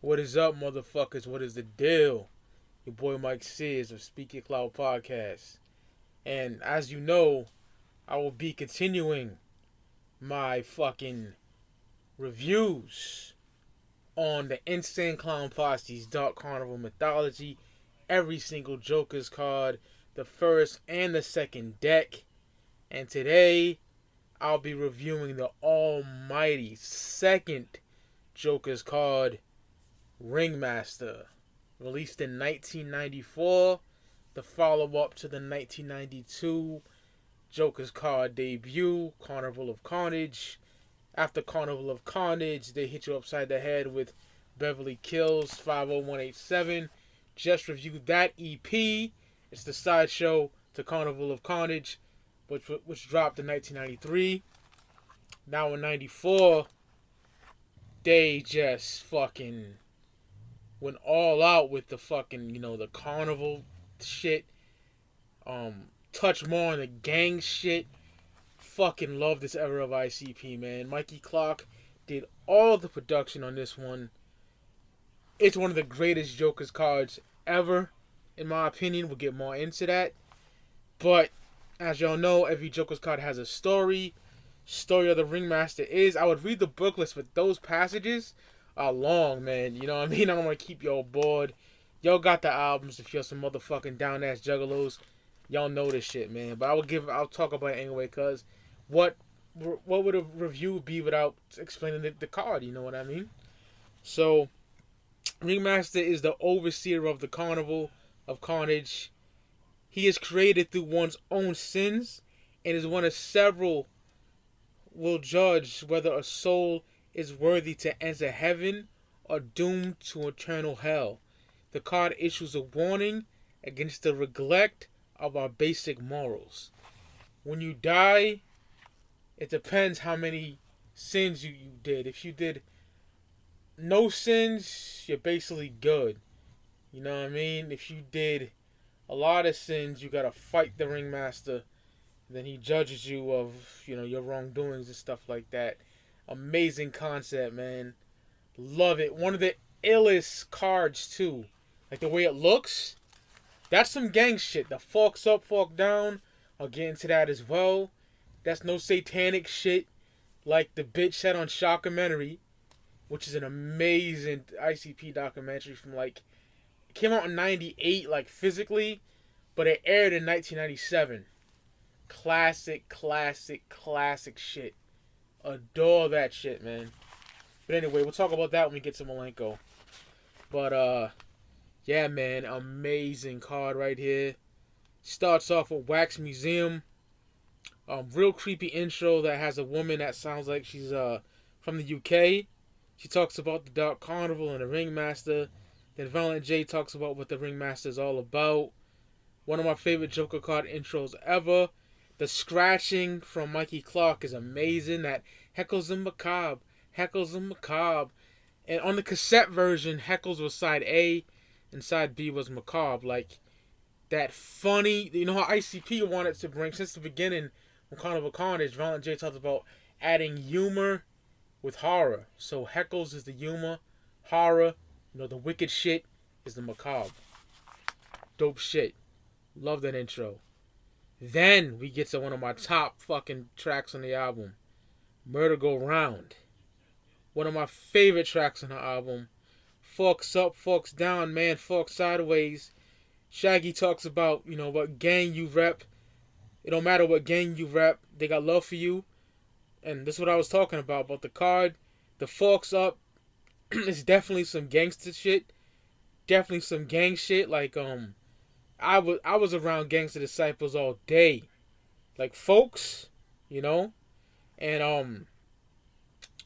What is up, motherfuckers? What is the deal? Your boy Mike Sears of Speak Your Cloud Podcast. And as you know, I will be continuing my fucking reviews on the Insane Clown Posse's Dark Carnival Mythology. Every single Joker's card, the first and the second deck. And today, I'll be reviewing the almighty second Joker's card, Ringmaster, released in 1994, the follow-up to the 1992 Joker's card debut, Carnival of Carnage. After Carnival of Carnage, they hit you upside the head with Beverly Kills 50187. Just reviewed that EP. It's the sideshow to Carnival of Carnage, which dropped in 1993. Now in 94, they just fucking went all out with the fucking, the carnival shit. Touch more on the gang shit. Fucking love this era of ICP, man. Mikey Clark did all the production on this one. It's one of the greatest Joker's cards ever, in my opinion. We'll get more into that. But, as y'all know, every Joker's card has a story. Story of the Ringmaster is, I would read the booklets, but those passages are long, man. You know what I mean? I don't want to keep y'all bored. Y'all got the albums if you're some motherfucking down ass juggalos. Y'all know this shit, man. But I'll talk about it anyway, cause what would a review be without explaining the card? You know what I mean? So, Ringmaster is the overseer of the Carnival of Carnage. He is created through one's own sins, and is one of several will judge whether a soul is worthy to enter heaven or doomed to eternal hell. The card issues a warning against the neglect of our basic morals. When you die, it depends how many sins you did. If you did no sins, you're basically good. You know what I mean? If you did a lot of sins, you gotta fight the Ringmaster. Then he judges you of, your wrongdoings and stuff like that. Amazing concept, man. Love it. One of the illest cards, too. Like, the way it looks. That's some gang shit. The forks up, fork down. I'll get into that as well. That's no satanic shit. Like the bitch said on Shockumentary. Which is an amazing ICP documentary from, it came out in 98, physically. But it aired in 1997. Classic shit. Adore that shit, man. But anyway, we'll talk about that when we get to Malenko. But, yeah, man. Amazing card right here. Starts off with Wax Museum. Real creepy intro that has a woman that sounds like she's from the UK. She talks about the Dark Carnival and the Ringmaster. Then Violent J talks about what the Ringmaster is all about. One of my favorite Joker card intros ever. The scratching from Mikey Clark is amazing. That heckles and macabre. And on the cassette version, heckles was side A and side B was macabre. That funny, how ICP wanted to bring, since the beginning, when Carnival Carnage, Violent J talks about adding humor with horror. So heckles is the humor, horror, the wicked shit is the macabre. Dope shit. Love that intro. Then we get to one of my top fucking tracks on the album, Murder Go Round. One of my favorite tracks on the album. Forks up, forks down, man, forks sideways. Shaggy talks about, what gang you rep. It don't matter what gang you rep, they got love for you. And this is what I was talking about the card. The forks up is definitely some gangster shit. Definitely some gang shit. I was around Gangster Disciples all day. Folks, and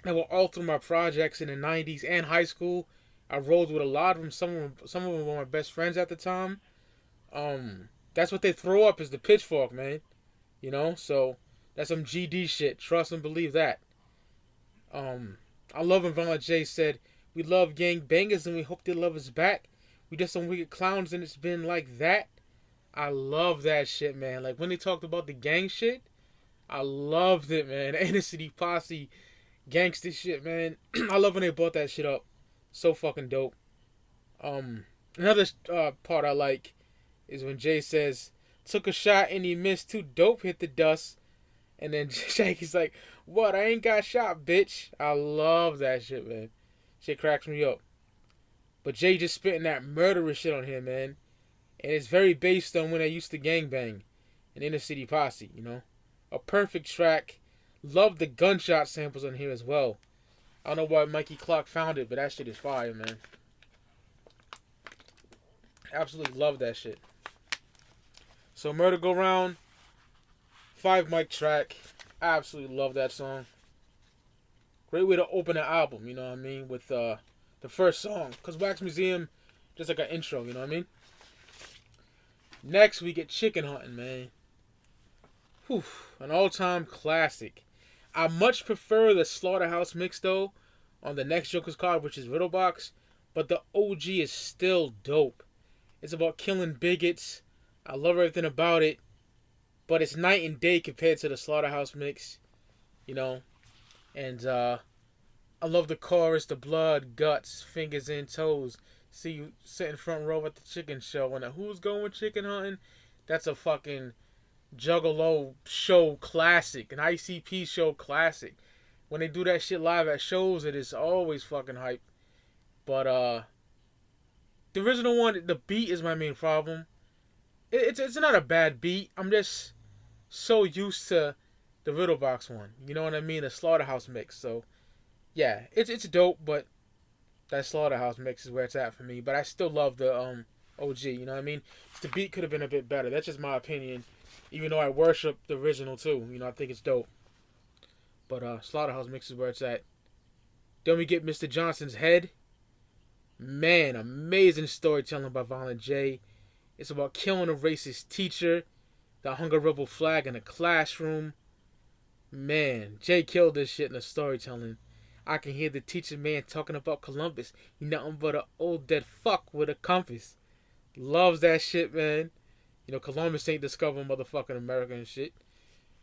they were all through my projects in the 90s and high school. I rolled with a lot of them. Some of them were my best friends at the time. That's what they throw up is the pitchfork, man. So that's some GD shit. Trust and believe that. I love when Violent J said, "We love gang bangers and we hope they love us back. We just some wicked clowns and it's been like that." I love that shit, man. When they talked about the gang shit, I loved it, man. The Inner City Posse gangster shit, man. I love when they brought that shit up. So fucking dope. Another part I like is when Jay says, "Took a shot and he missed. Too dope hit the dust." And then Shaggy's like, "What? I ain't got shot, bitch." I love that shit, man. Shit cracks me up. But Jay just spitting that murderous shit on him, man. And it's very based on when I used to gangbang an inner city posse, you know? A perfect track. Love the gunshot samples on here as well. I don't know why Mikey Clark found it, but that shit is fire, man. Absolutely love that shit. So Murder Go Round, 5 mic track. Absolutely love that song. Great way to open an album, you know what I mean? With the first song. Because Wax Museum, just like an intro, you know what I mean? Next, we get Chicken Hunting, man. Whew, an all-time classic. I much prefer the Slaughterhouse mix, though, on the next Joker's card, which is Riddlebox. But the OG is still dope. It's about killing bigots. I love everything about it. But it's night and day compared to the Slaughterhouse mix, you know? And I love the chorus, the blood, guts, fingers and toes. See you sitting front row at the chicken show. And who's going chicken hunting? That's a fucking Juggalo show classic. An ICP show classic. When they do that shit live at shows, it is always fucking hype. But the original one, the beat is my main problem. It's not a bad beat. I'm just so used to the Riddlebox one. You know what I mean? The Slaughterhouse mix. So yeah, it's dope, but that Slaughterhouse mix is where it's at for me. But I still love the OG. You know what I mean? The beat could have been a bit better. That's just my opinion. Even though I worship the original too. You know, I think it's dope. But Slaughterhouse mix is where it's at. Then we get Mr. Johnson's Head. Man, amazing storytelling by Violent J. It's about killing a racist teacher, the Hunger Rebel flag in a classroom. Man, Jay killed this shit in the storytelling. I can hear the teacher man talking about Columbus. He nothing but an old dead fuck with a compass. Loves that shit, man. You know, Columbus ain't discovering motherfucking America and shit.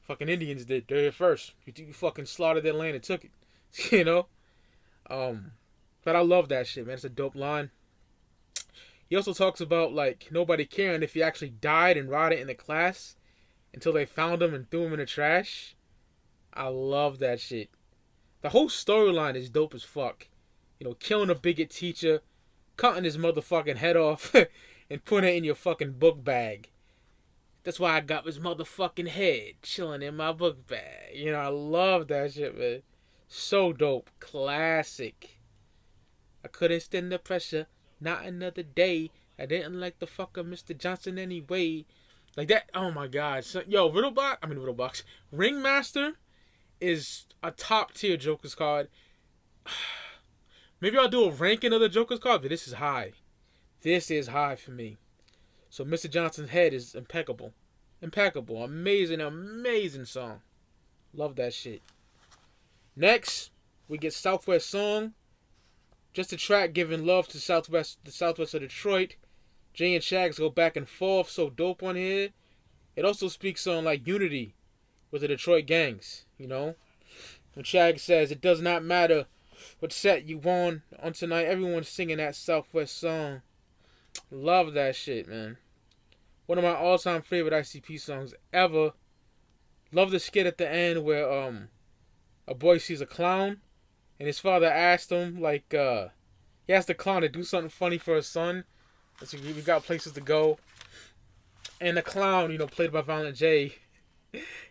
Fucking Indians did. They're here first. You fucking slaughtered their land and took it. You know? But I love that shit, man. It's a dope line. He also talks about, like, nobody caring if he actually died and rotted in the class until they found him and threw him in the trash. I love that shit. The whole storyline is dope as fuck. You know, killing a bigot teacher, cutting his motherfucking head off, and putting it in your fucking book bag. That's why I got his motherfucking head chilling in my book bag. You know, I love that shit, man. So dope. Classic. I couldn't stand the pressure. Not another day. I didn't like the fucker Mr. Johnson anyway. Like that. Oh my god. So, yo, Riddlebox. Ringmaster is a top tier Joker's card. Maybe I'll do a ranking of the Joker's card, but this is high. This is high for me. So Mr. Johnson's Head is impeccable. Impeccable. Amazing, amazing song. Love that shit. Next, we get Southwest Song. Just a track giving love to the Southwest of Detroit. Jay and Shags go back and forth. So dope on here. It also speaks on like unity with the Detroit gangs, you know. When Shag says, it does not matter what set you on tonight, everyone's singing that Southwest song. Love that shit, man. One of my all-time favorite ICP songs ever. Love the skit at the end where a boy sees a clown and his father asked him, like, he asked the clown to do something funny for his son. So we got places to go. And the clown, you know, played by Violent J,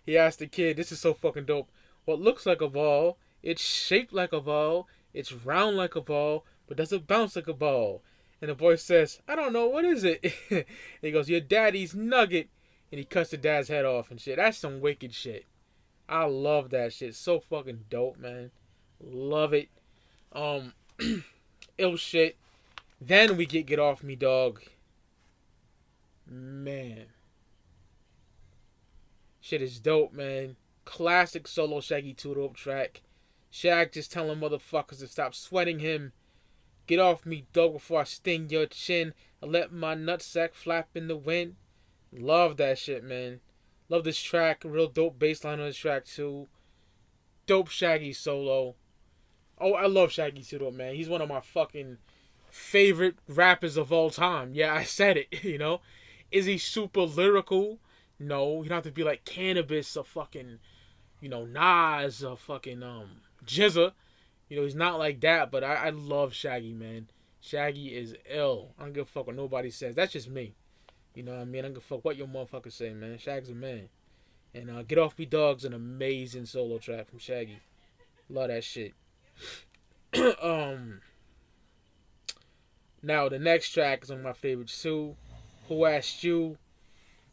he asked the kid, this is so fucking dope. What looks like a ball, it's shaped like a ball, it's round like a ball, but does it bounce like a ball? And the boy says, I don't know, what is it? He goes, your daddy's nugget. And he cuts the dad's head off and shit. That's some wicked shit. I love that shit. So fucking dope, man. Love it. Ill shit. Then we get Off Me Dog. Man. Shit is dope, man. Classic solo Shaggy 2-Dope track. Shag just telling motherfuckers to stop sweating him. Get off me, dog, before I sting your chin. I let my nutsack flap in the wind. Love that shit, man. Love this track. Real dope bass line on this track, too. Dope Shaggy solo. Oh, I love Shaggy too, though, man. He's one of my fucking favorite rappers of all time. Yeah, I said it. You know, is he super lyrical? No, you don't have to be like Cannabis or fucking, Nas or fucking Jizza. He's not like that. But I love Shaggy, man. Shaggy is ill. I don't give a fuck what nobody says. That's just me. You know what I mean? I don't give a fuck what your motherfuckers say, man. Shaggy's a man. And Get Off Me Dog's an amazing solo track from Shaggy. Love that shit. um, Now the next track is one of my favorites too. Who Asked You?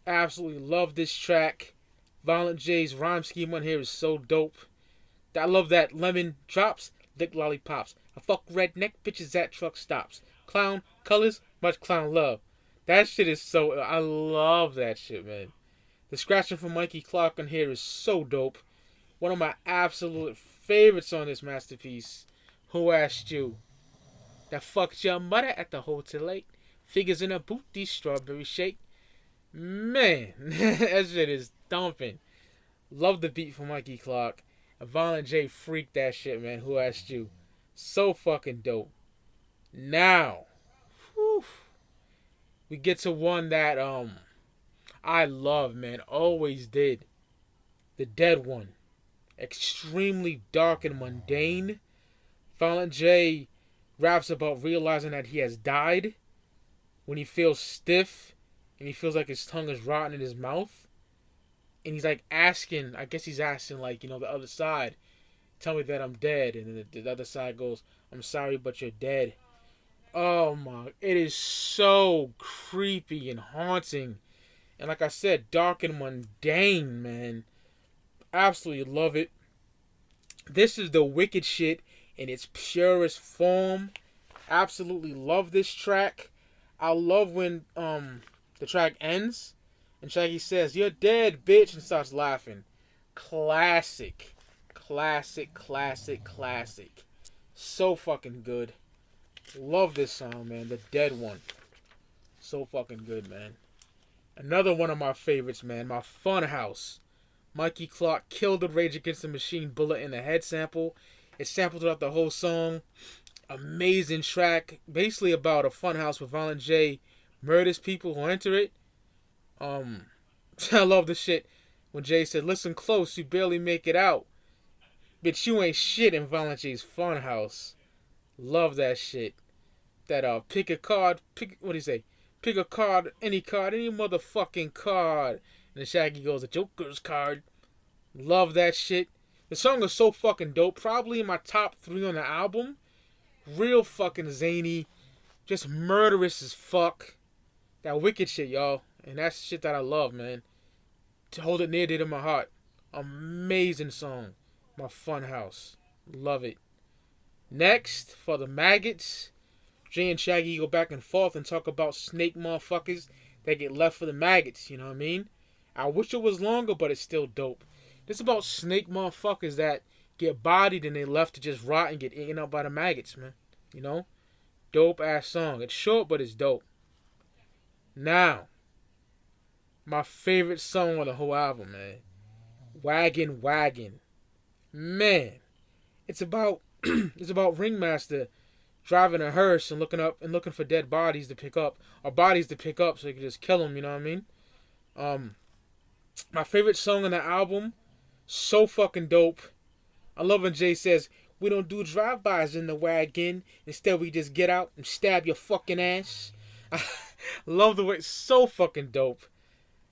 Absolutely love this track. Violent J's rhyme scheme on here is so dope. I love that lemon drops, lick lollipops. I fuck redneck bitches at truck stops. Clown colors, much clown love. That shit is so. I love that shit, man. The scratching from Mikey Clark on here is so dope. One of my absolute favorites on this masterpiece. Who Asked You? That fucked your mother at the hotel late. Figures in a booty, strawberry shake. Man, that shit is thumping. Love the beat from Mikey Clark. And Violent J freaked that shit, man. Who Asked You? So fucking dope. Now, whew, we get to one that I love, man. Always did. The Dead One. Extremely dark and mundane. Violent J raps about realizing that he has died. When he feels stiff and he feels like his tongue is rotten in his mouth. And he's like asking, I guess he's asking like, the other side, tell me that I'm dead. And then the other side goes, I'm sorry, but you're dead. Oh my, it is so creepy and haunting. And like I said, dark and mundane, man. Absolutely love it. This is the wicked shit in its purest form. Absolutely love this track. I love when the track ends and Shaggy says, "You're dead, bitch," and starts laughing. Classic. Classic, classic, classic. So fucking good. Love this song, man. The Dead One. So fucking good, man. Another one of my favorites, man. My Funhouse. Mikey Clark killed the Rage Against the Machine bullet in the head sample. It's sampled throughout the whole song. Amazing track. Basically about a funhouse where Violent J murders people who enter it. I love the shit when Jay said, "Listen close, you barely make it out. Bitch, you ain't shit in Violent J's funhouse." Love that shit. That pick a card, what do you say? Pick a card, any motherfucking card. And the Shaggy goes, "A Joker's card." Love that shit. The song is so fucking dope. Probably in my top 3 on the album. Real fucking zany. Just murderous as fuck. That wicked shit, y'all. And that's shit that I love, man. To hold it near to my heart. Amazing song. My Funhouse. Love it. Next, for the Maggots. Jay and Shaggy go back and forth and talk about snake motherfuckers that get left for the maggots, you know what I mean? I wish it was longer, but it's still dope. This is about snake motherfuckers that get bodied and they left to just rot and get eaten up by the maggots, man. You know? Dope ass song. It's short, but it's dope. Now, my favorite song on the whole album, man. Wagon Wagon. Man, it's about Ringmaster driving a hearse and looking for dead bodies to pick up, or bodies to pick up so he can just kill them, you know what I mean? My favorite song on the album, so fucking dope. I love when Jay says, "We don't do drive-bys in the wagon. Instead, we just get out and stab your fucking ass." I love the way it's so fucking dope.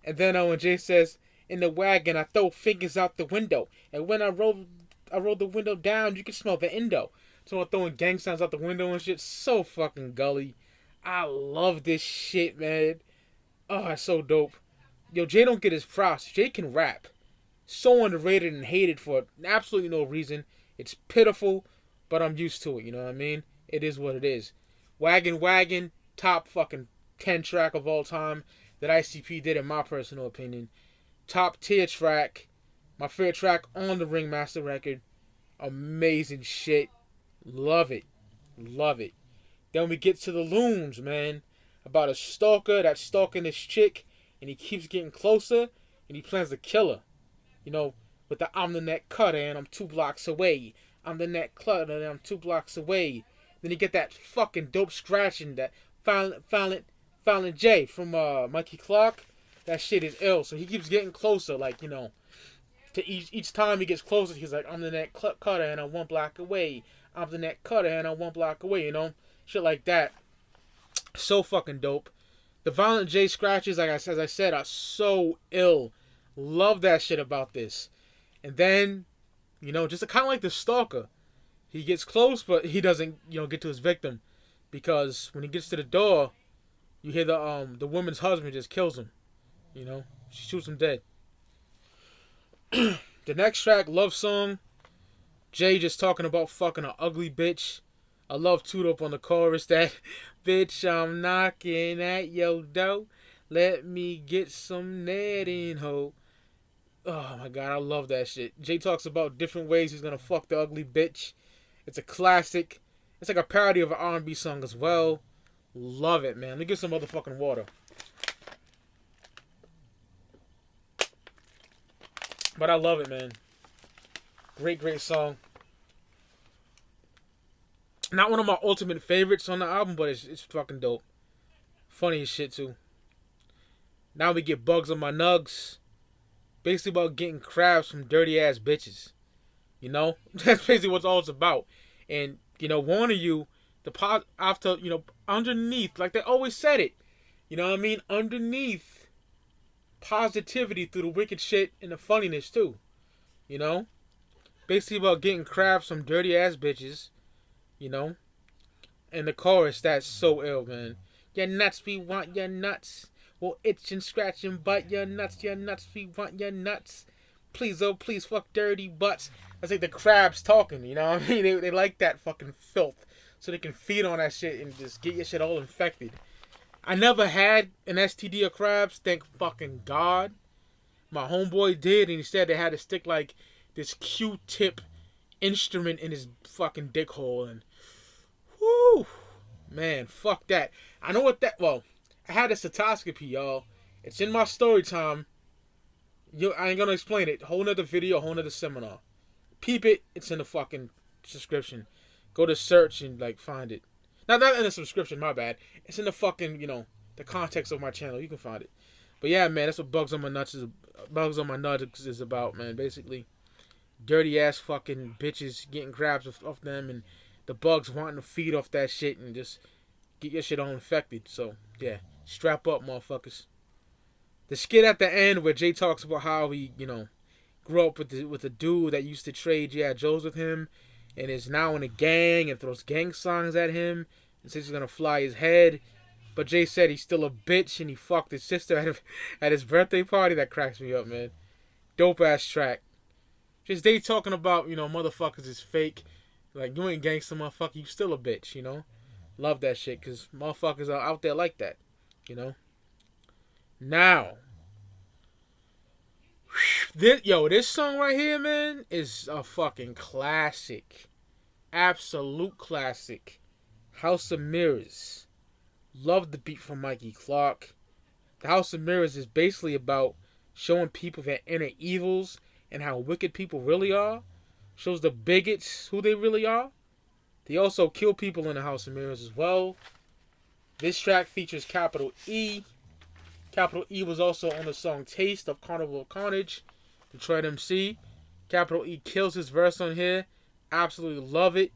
And then when Jay says, "In the wagon, I throw fingers out the window. And when I roll the window down, you can smell the endo." So I'm throwing gang signs out the window and shit. So fucking gully. I love this shit, man. Oh, it's so dope. Yo, Jay don't get his props. Jay can rap. So underrated and hated for absolutely no reason. It's pitiful, but I'm used to it, you know what I mean? It is what it is. Wagon Wagon, top fucking 10 track of all time that ICP did in my personal opinion. Top tier track. My favorite track on the Ringmaster record. Amazing shit. Love it. Love it. Then we get to the Loons, man. About a stalker that's stalking this chick, and he keeps getting closer, and he plans to kill her. You know, with the "I'm the net cutter and I'm 2 blocks away. I'm the neck clutter and I'm 2 blocks away. Then you get that fucking dope scratching, that Violent J from Mikey Clark. That shit is ill. So he keeps getting closer, like, to each time he gets closer, he's like, I'm the neck cutter and I'm 1 block away. I'm the neck cutter and I'm 1 block away, Shit like that. So fucking dope. The Violent J scratches, as I said, are so ill. Love that shit about this. And then, just kind of like the Stalker. He gets close, but he doesn't, get to his victim. Because when he gets to the door, you hear the woman's husband just kills him. She shoots him dead. The next track, Love Song. Jay just talking about fucking an ugly bitch. I love Toot Up on the chorus. That bitch, I'm knocking at your door. Let me get some netting, ho. Oh my god, I love that shit. Jay talks about different ways he's gonna fuck the ugly bitch. It's a classic. It's like a parody of an R&B song as well. Love it, man. Let me get some motherfucking water. But I love it, man. Great song. Not one of my ultimate favorites on the album, but it's fucking dope. Funny as shit, too. Now we get Bugs on My Nugs. Basically about getting crabs from dirty ass bitches. That's basically what all it's about. And, warning you, after, underneath, like they always said it. You know what I mean? Underneath positivity through the wicked shit and the funniness too. Basically about getting crabs from dirty ass bitches. And the chorus, that's so ill, man. Your nuts, we want your nuts. We'll itch and scratch and bite your nuts, we want your nuts. Please, oh please, fuck dirty butts. That's like the crabs talking, you know what I mean? They like that fucking filth. So they can feed on that shit and just get your shit all infected. I never had an STD of crabs, thank fucking God. My homeboy did, and he said they had to stick like this Q-tip instrument in his fucking dick hole. And, whoo, man, fuck that. I know what that, I had a cystoscopy, y'all. It's in my story time. I ain't gonna explain it. Whole nother video, whole nother seminar. Peep it. It's in the fucking subscription. Go to search and find it. Not in the subscription. My bad. It's in the fucking the context of my channel. You can find it. But yeah, man, that's what Bugs on My Nuts is about, man. Basically, dirty ass fucking bitches getting crabs off them, and the bugs wanting to feed off that shit and just get your shit all infected. So yeah, strap up, motherfuckers. The skit at the end where Jay talks about how he, grew up with a dude that used to trade G.I. Joes with him and is now in a gang and throws gang songs at him and says he's gonna fly his head. But Jay said he's still a bitch and he fucked his sister at his birthday party. That cracks me up, man. Dope ass track. Just they talking about, motherfuckers is fake. Like, you ain't gangster, motherfucker. You still a bitch, Love that shit because motherfuckers are out there like that, Now, this song right here, man, is a fucking classic. Absolute classic. House of Mirrors. Love the beat from Mikey Clark. The House of Mirrors is basically about showing people their inner evils and how wicked people really are. Shows the bigots who they really are. They also kill people in the House of Mirrors as well. This track features Capital E. Capital E was also on the song Taste of Carnival of Carnage. Detroit MC. Capital E kills his verse on here. Absolutely love it.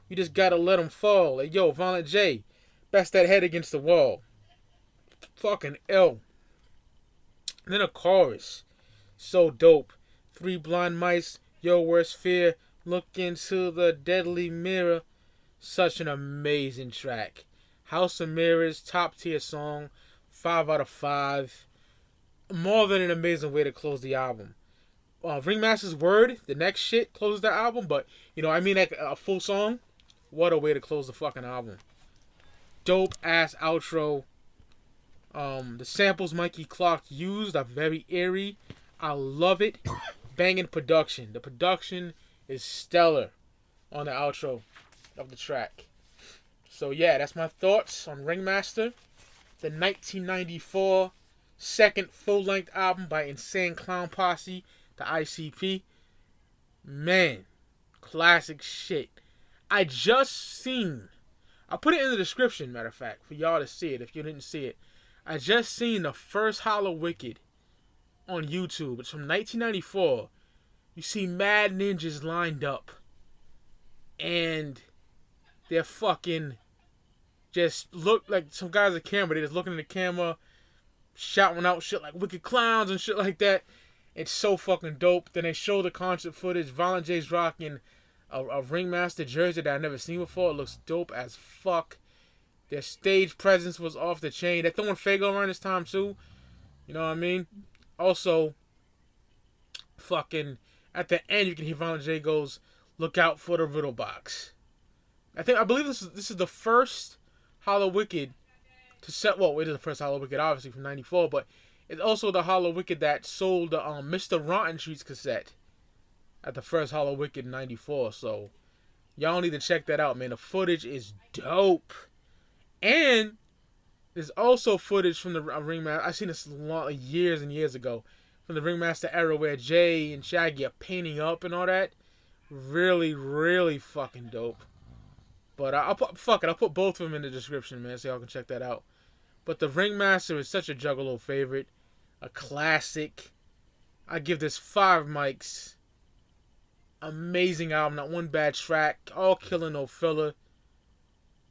You just gotta let him fall. Like, yo, Violent J, best that head against the wall. Fucking ill. And then a chorus. So dope. 3 blind mice, your worst fear. Look into the deadly mirror. Such an amazing track. House of Mirrors, top tier song. 5 out of 5. More than an amazing way to close the album. Ringmaster's Word, the next shit, closes the album. But, I mean like a full song. What a way to close the fucking album. Dope ass outro. The samples Mikey Clark used are very eerie. I love it. Banging production. The production is stellar on the outro of the track. So yeah, that's my thoughts on Ringmaster. The 1994 second full-length album by Insane Clown Posse, the ICP. Man, Classic shit. I just seen, I'll put it in the description, matter of fact, for y'all to see it if you didn't see it. I just seen the first Hollow Wicked on YouTube. It's from 1994. You see mad ninjas lined up. And they're fucking just look like some guys at camera. They're just looking at the camera, shouting out shit like wicked clowns and shit like that. It's so fucking dope. Then they show the concert footage. Violent J's rocking a Ringmaster jersey that I've never seen before. It looks dope as fuck. Their stage presence was off the chain. They're throwing Fago around this time too. You know what I mean? Also, fucking at the end you can hear Violent J goes, "Look out for the riddle box." I believe this is the first Hollow Wicked to set. Well, it is the first Hollow Wicked, obviously from '94, but it's also the Hollow Wicked that sold the Mr. Rotten Streets cassette at the first Hollow Wicked in '94. So y'all need to check that out, man. The footage is dope, and there's also footage from the Ringmaster. I've seen this years and years ago from the Ringmaster era where Jay and Shaggy are painting up and all that. Really, really fucking dope. But I'll put both of them in the description, man, so y'all can check that out. But the Ringmaster is such a Juggalo favorite, a classic. I give this 5 mics. Amazing album, not one bad track, all killer, no filler.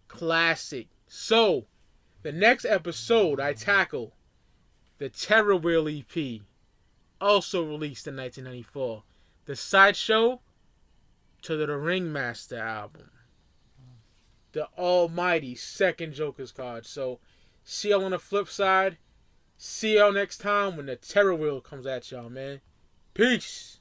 Classic. So, the next episode I tackle the Terror Wheel EP, also released in 1994. The sideshow to the Ringmaster album. The almighty second Joker's card. So, see y'all on the flip side. See y'all next time when the Terror Wheel comes at y'all, man. Peace.